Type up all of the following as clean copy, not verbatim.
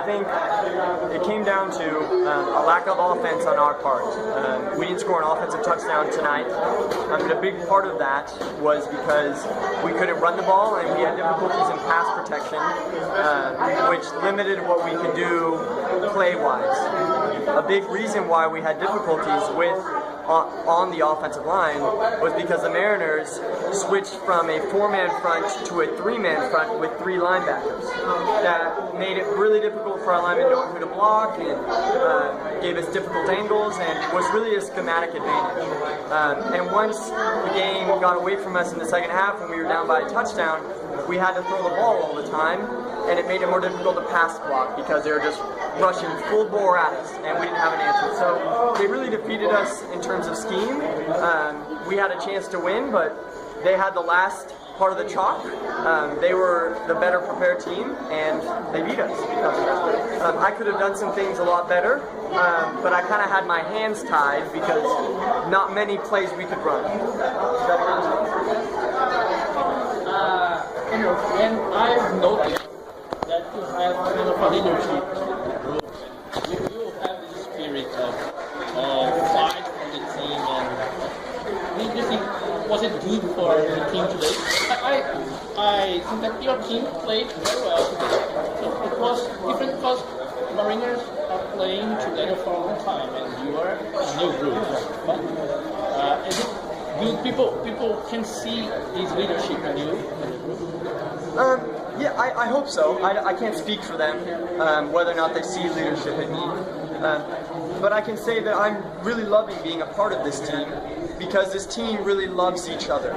think it came down to a lack of offense on our part. We didn't score an offensive touchdown tonight. A big part of that was because we couldn't run the ball and we had difficulties in pass protection, which limited what we could do play-wise. A big reason why we had difficulties with on the offensive line was because the Mariners switched from a 4-man front to a 3-man front with 3 linebackers. That made it really difficult for our linemen knowing who to block and gave us difficult angles and was really a schematic advantage. And once the game got away from us in the second half when we were down by a touchdown, we had to throw the ball all the time, and it made it more difficult to pass block because they were just rushing full bore at us, and we didn't have an answer. So they really defeated us in terms of scheme. We had a chance to win, but they had the last part of the chalk. They were the better prepared team, and they beat us. I could have done some things a lot better, but I kind of had my hands tied because not many plays we could run. And I've noticed that you have kind of a leadership role. You have this spirit of fight for the team, and do you think was it good for the team today? I think that your team played very well today. So it was different because Mariners are playing together for a long time, and you are a new group. But is it good? People can see this leadership in you. Yeah, I hope so. I can't speak for them, whether or not they see leadership in me. But I can say that I'm really loving being a part of this team because this team really loves each other.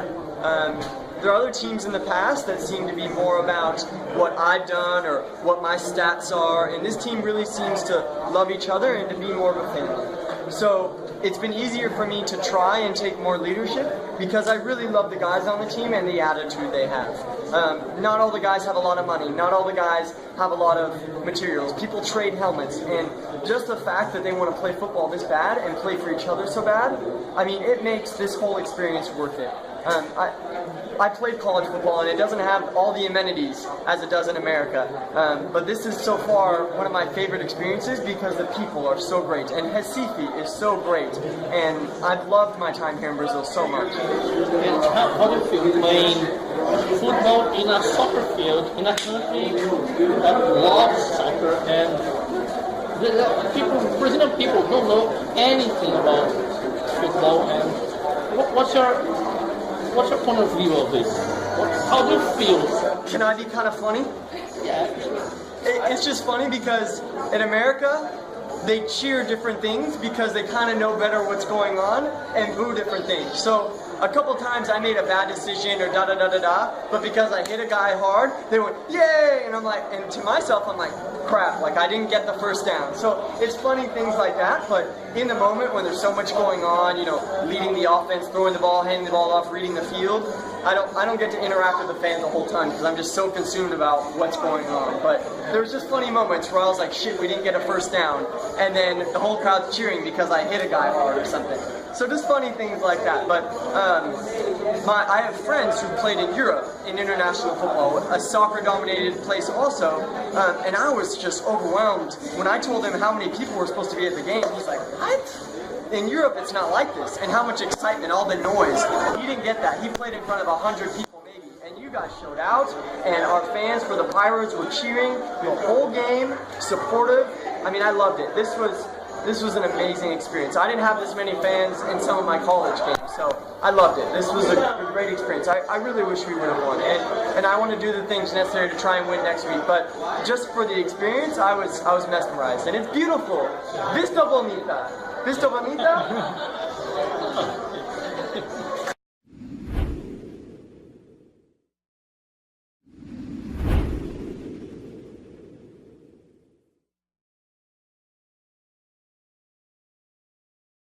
There are other teams in the past that seem to be more about what I've done or what my stats are, and this team really seems to love each other and to be more of a family. So it's been easier for me to try and take more leadership because I really love the guys on the team and the attitude they have. Not all the guys have a lot of money. Not all the guys have a lot of materials. People trade helmets, and just the fact that they want to play football this bad and play for each other so bad, I mean, it makes this whole experience worth it. I played college football, and it doesn't have all the amenities as it does in America. But this is so far one of my favorite experiences because the people are so great, and Recife is so great, and I've loved my time here in Brazil so much. And how do you feel playing football in a soccer field in a country that loves soccer, and the Brazilian people don't know anything about football? And what's your point of view of this? How do you feel? Can I be kind of funny? Yeah. It's just funny because in America, they cheer different things because they kind of know better what's going on and boo different things. So a couple times I made a bad decision or da-da-da-da-da, but because I hit a guy hard, they went, yay! And I'm like, and to myself, I'm like, crap, like I didn't get the first down. So it's funny things like that, but in the moment when there's so much going on, you know, leading the offense, throwing the ball, handing the ball off, reading the field, I don't get to interact with the fans the whole time because I'm just so consumed about what's going on. But there's just funny moments where I was like, shit, we didn't get a first down, and then the whole crowd's cheering because I hit a guy hard or something. So just funny things like that. But I have friends who played in Europe in international football, a soccer-dominated place also, and I was just overwhelmed when I told him how many people were supposed to be at the game. He's like, what? In Europe, it's not like this, and how much excitement, all the noise. He didn't get that. He played in front of 100 people maybe, and you guys showed out, and our fans for the Pirates were cheering the whole game, supportive. I mean, I loved it. This was an amazing experience. I didn't have this many fans in some of my college games, so I loved it. This was a great experience. I really wish we would have won, and I want to do the things necessary to try and win next week. But just for the experience, I was mesmerized, and it's beautiful. Vista bonita. Vista bonita?